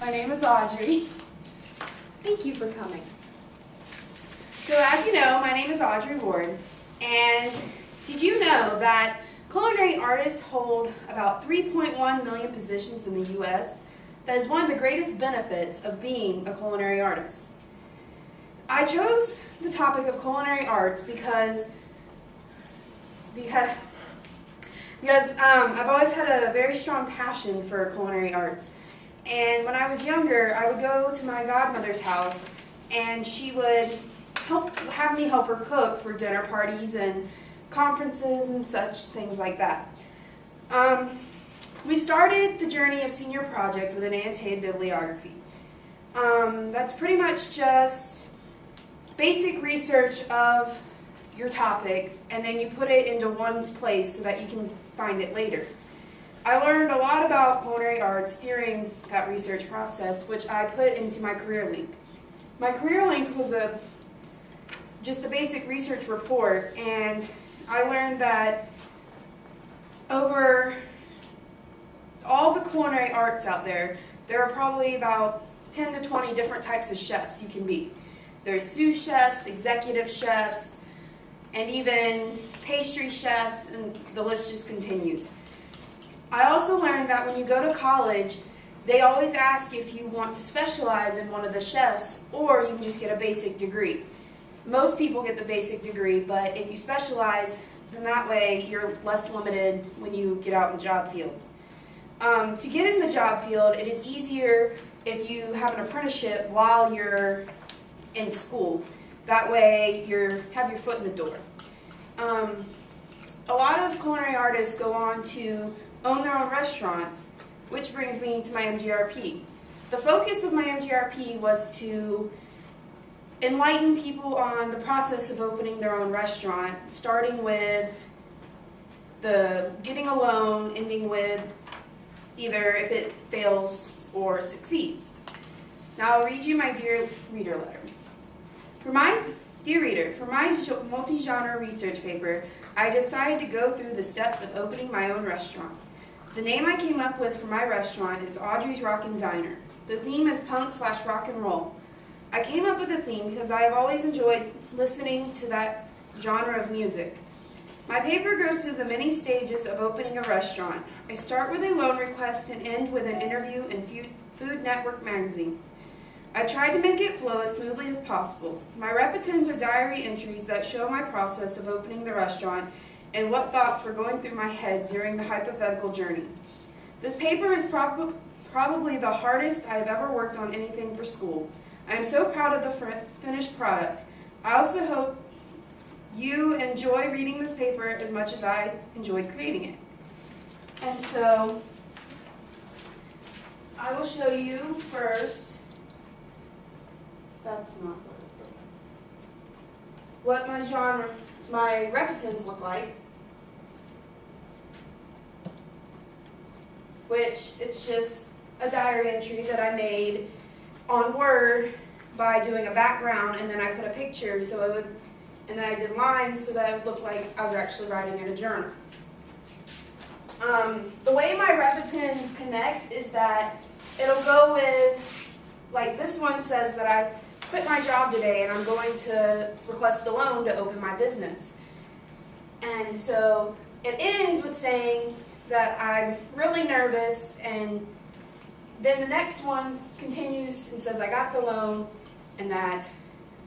My name is Audrey. Thank you for coming. So as you know, my name is Audrey Ward, and did you know that culinary artists hold about 3.1 million positions in the U.S.? That is one of the greatest benefits of being a culinary artist. I chose the topic of culinary arts because I've always had a very strong passion for culinary arts. And when I was younger, I would go to my godmother's house, and she would have me help her cook for dinner parties and conferences and such things like that. We started the journey of senior project with an annotated bibliography. That's pretty much just basic research of your topic, and then you put it into one place so that you can find it later. I learned a lot about culinary arts during that research process, which I put into my career link. My career link was just a basic research report, and I learned that over all the culinary arts out there, there are probably about 10 to 20 different types of chefs you can be. There's sous chefs, executive chefs, and even pastry chefs, and the list just continues. I also learned that when you go to college, they always ask if you want to specialize in one of the chefs, or you can just get a basic degree. Most people get the basic degree, but if you specialize, then that way you're less limited when you get out in the job field. To get in the job field, it is easier if you have an apprenticeship while you're in school. That way you have your foot in the door. A lot of culinary artists go on to own their own restaurants, which brings me to my MGRP. The focus of my MGRP was to enlighten people on the process of opening their own restaurant, starting with the getting a loan, ending with either if it fails or succeeds. Now I'll read you my dear reader letter. Dear reader, for my multi-genre research paper, I decided to go through the steps of opening my own restaurant. The name I came up with for my restaurant is Audrey's Rockin' Diner. The theme is punk/rock and roll. I came up with the theme because I have always enjoyed listening to that genre of music. My paper goes through the many stages of opening a restaurant. I start with a loan request and end with an interview in Food Network magazine. I tried to make it flow as smoothly as possible. My repetins are diary entries that show my process of opening the restaurant and what thoughts were going through my head during the hypothetical journey. This paper is probably the hardest I have ever worked on anything for school. I am so proud of the finished product. I also hope you enjoy reading this paper as much as I enjoyed creating it. And so, I will show you first, that's not what my repetins look like, which it's just a diary entry that I made on Word by doing a background, and then I put a picture and then I did lines so that it would look like I was actually writing in a journal. The way my repetins connect is that it'll go with, like this one says that I quit my job today and I'm going to request a loan to open my business. And so it ends with saying that I'm really nervous, and then the next one continues and says I got the loan and that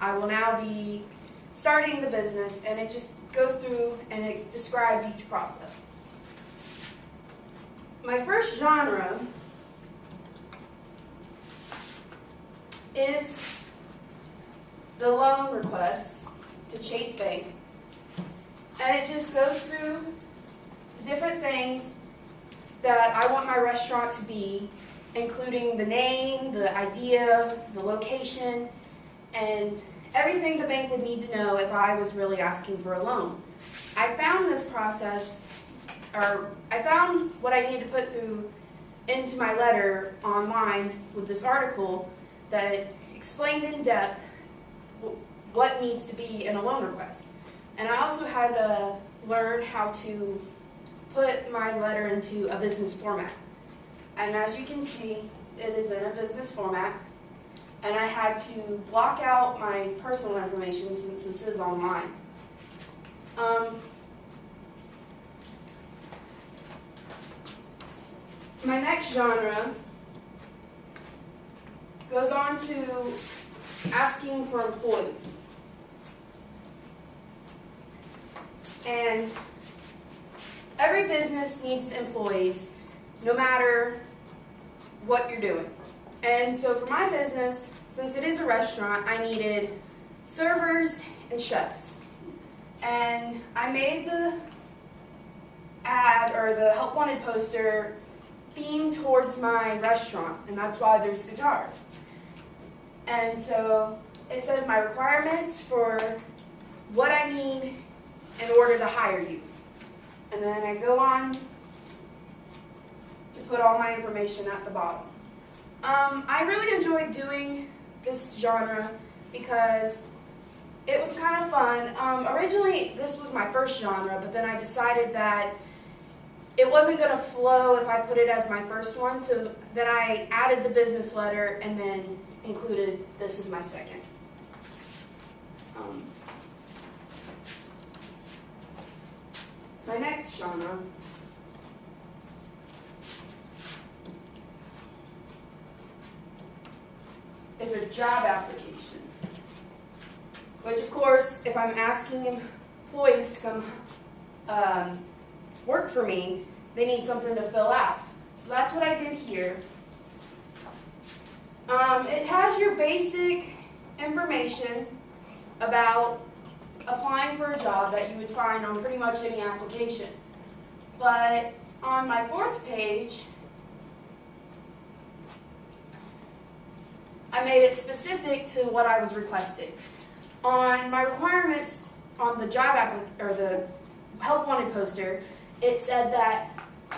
I will now be starting the business, and it just goes through and it describes each process. My first genre is the loan request to Chase Bank, and it just goes through different things that I want my restaurant to be, including the name, the idea, the location, and everything the bank would need to know if I was really asking for a loan. I found this process, or I found what I needed to put into my letter online with this article that explained in depth what needs to be in a loan request. And I also had to learn how to put my letter into a business format. And as you can see, it is in a business format, and I had to block out my personal information since this is online. My next genre goes on to asking for employees. And every business needs employees, no matter what you're doing. And so for my business, since it is a restaurant, I needed servers and chefs. And I made the ad, or the help wanted poster, themed towards my restaurant, and that's why there's guitars. And so it says my requirements for what I need in order to hire you. And then I go on to put all my information at the bottom. I really enjoyed doing this genre because it was kind of fun. Originally, this was my first genre, but then I decided that it wasn't going to flow if I put it as my first one, so then I added the business letter and then included this as my second. My next genre is a job application, which of course, if I'm asking employees to come work for me, they need something to fill out. So that's what I did here. It has your basic information about applying for a job that you would find on pretty much any application. But on my fourth page, I made it specific to what I was requesting. On my requirements on the job or the help wanted poster, it said that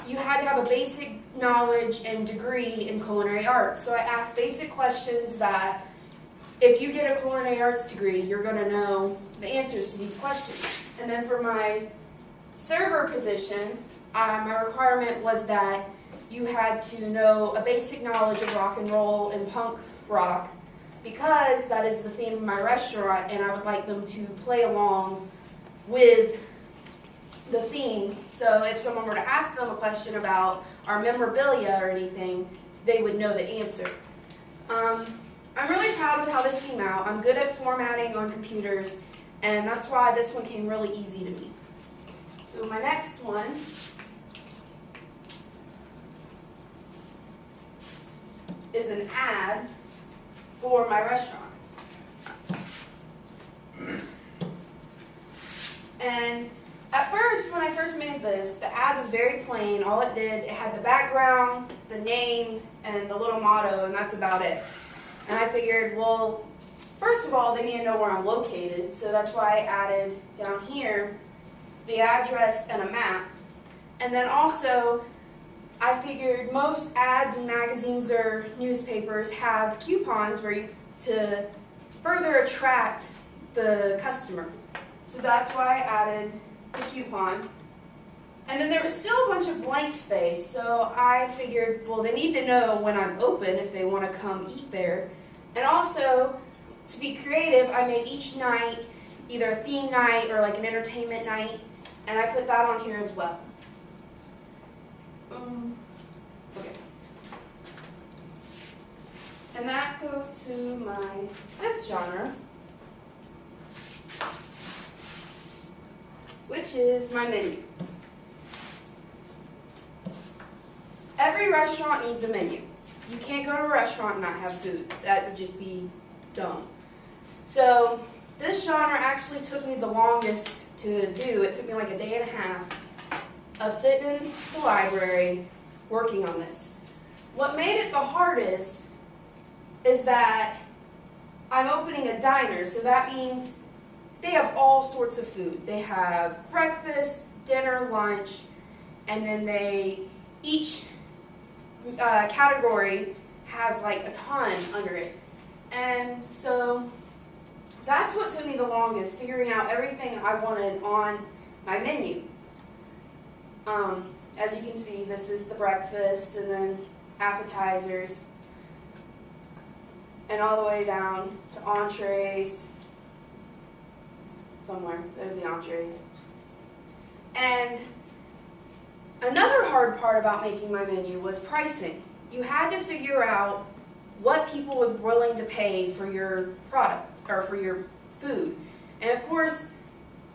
you had to have a basic knowledge and degree in culinary arts. So I asked basic questions that if you get a culinary arts degree, you're going to know the answers to these questions. And then for my server position, my requirement was that you had to know a basic knowledge of rock and roll and punk rock, because that is the theme of my restaurant, and I would like them to play along with the theme. So if someone were to ask them a question about our memorabilia or anything, they would know the answer. I'm really proud with how this came out. I'm good at formatting on computers, and that's why this one came really easy to me. So my next one is an ad for my restaurant. And at first, when I first made this, the ad was very plain. All it did, it had the background, the name, and the little motto, and that's about it. And I figured, well, first of all, they need to know where I'm located, so that's why I added down here the address and a map. And then also, I figured most ads in magazines or newspapers have coupons to further attract the customer. So that's why I added the coupon. And then there was still a bunch of blank space, so I figured, well, they need to know when I'm open if they want to come eat there. And also, to be creative, I made each night either a theme night or like an entertainment night, and I put that on here as well. Okay. And that goes to my fifth genre, which is my menu. Every restaurant needs a menu. You can't go to a restaurant and not have food. That would just be dumb. So this genre actually took me the longest to do. It took me like a day and a half of sitting in the library working on this. What made it the hardest is that I'm opening a diner, so that means they have all sorts of food. They have breakfast, dinner, lunch, and then each category has like a ton under it. And so that's what took me the longest, figuring out everything I wanted on my menu. As you can see, this is the breakfast and then appetizers. and all the way down to entrees. Somewhere, there's the entrees. And another hard part about making my menu was pricing. You had to figure out what people were willing to pay for your product, or for your food. And of course,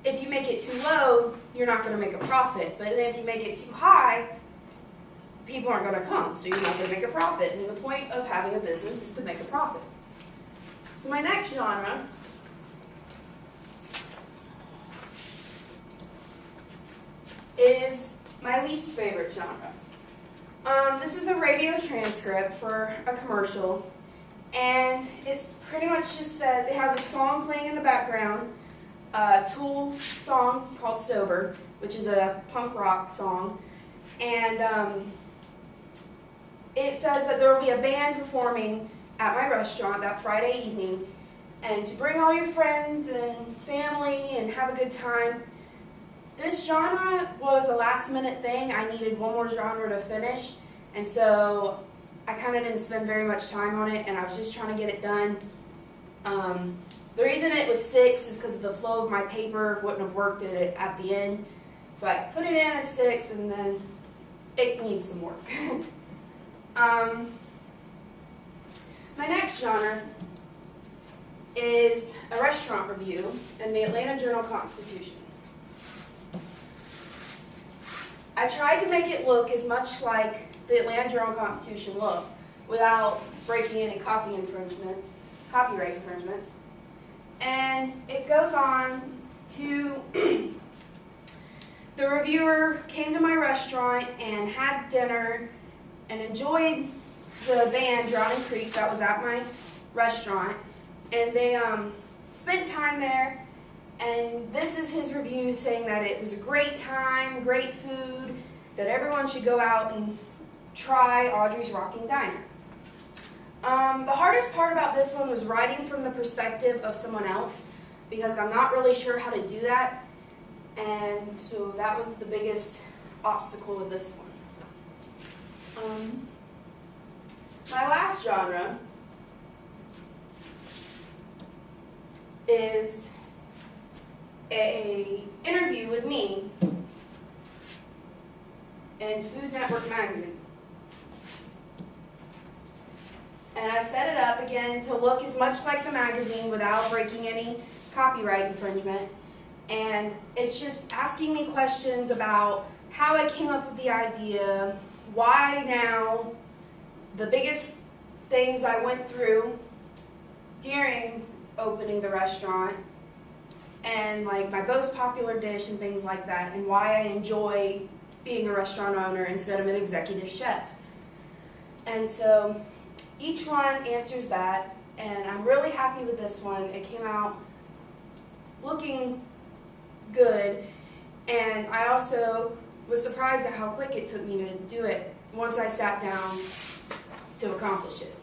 if you make it too low, you're not going to make a profit. But then if you make it too high, people aren't going to come, so you're not going to make a profit. And the point of having a business is to make a profit. So my next genre is my least favorite genre. This is a radio transcript for a commercial, and it's pretty much just says, it has a song playing in the background, a Tool song called Sober, which is a punk rock song, and it says that there will be a band performing at my restaurant that Friday evening, and to bring all your friends and family and have a good time. This genre was a last minute thing. I needed one more genre to finish, and so I kind of didn't spend very much time on it, and I was just trying to get it done. The reason it was 6 is because the flow of my paper wouldn't have worked at the end. So I put it in as 6, and then it needs some work. My next genre is a restaurant review in the Atlanta Journal-Constitution. I tried to make it look as much like the Atlanta Journal-Constitution looked without breaking any copyright infringements. And it goes on to, the reviewer came to my restaurant and had dinner and enjoyed the band Drowning Creek that was at my restaurant. And they spent time there, and this is his review saying that it was a great time, great food, that everyone should go out and try Audrey's Rocking Diner. The hardest part about this one was writing from the perspective of someone else, because I'm not really sure how to do that, and so that was the biggest obstacle with this one. My last genre is an interview with me in Food Network magazine. And I set it up again to look as much like the magazine without breaking any copyright infringement. And it's just asking me questions about how I came up with the idea, why now, the biggest things I went through during opening the restaurant, and like my most popular dish and things like that, and why I enjoy being a restaurant owner instead of an executive chef. And so each one answers that, and I'm really happy with this one. It came out looking good, and I also was surprised at how quick it took me to do it once I sat down to accomplish it.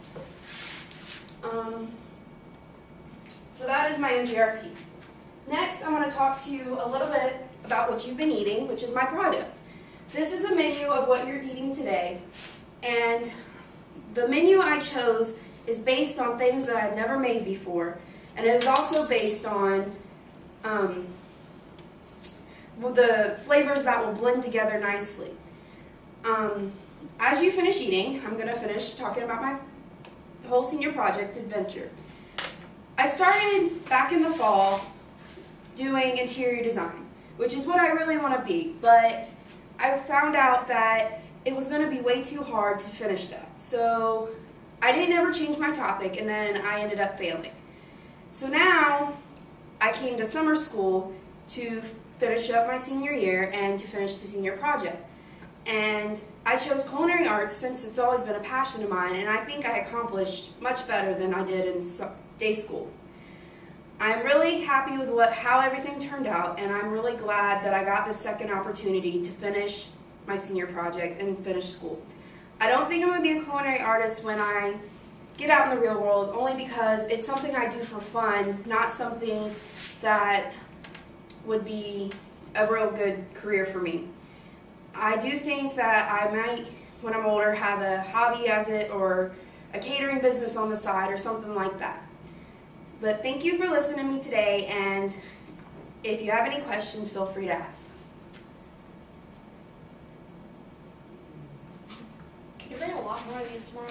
So that is my MGRP. Next, I'm going to talk to you a little bit about what you've been eating, which is my product. This is a menu of what you're eating today, and the menu I chose is based on things that I've never made before, and it is also based on the flavors that will blend together nicely. As you finish eating, I'm going to finish talking about my whole senior project adventure. I started back in the fall doing interior design, which is what I really want to be, but I found out that it was going to be way too hard to finish that. So I didn't ever change my topic, and then I ended up failing. So now I came to summer school to finish up my senior year and to finish the senior project. And I chose culinary arts since it's always been a passion of mine, and I think I accomplished much better than I did in day school. I'm really happy with how everything turned out, and I'm really glad that I got this second opportunity to finish my senior project and finish school. I don't think I'm going to be a culinary artist when I get out in the real world, only because it's something I do for fun, not something that would be a real good career for me. I do think that I might, when I'm older, have a hobby as it, or a catering business on the side or something like that. But thank you for listening to me today, and if you have any questions, feel free to ask. Can you bring a lot more of these tomorrow?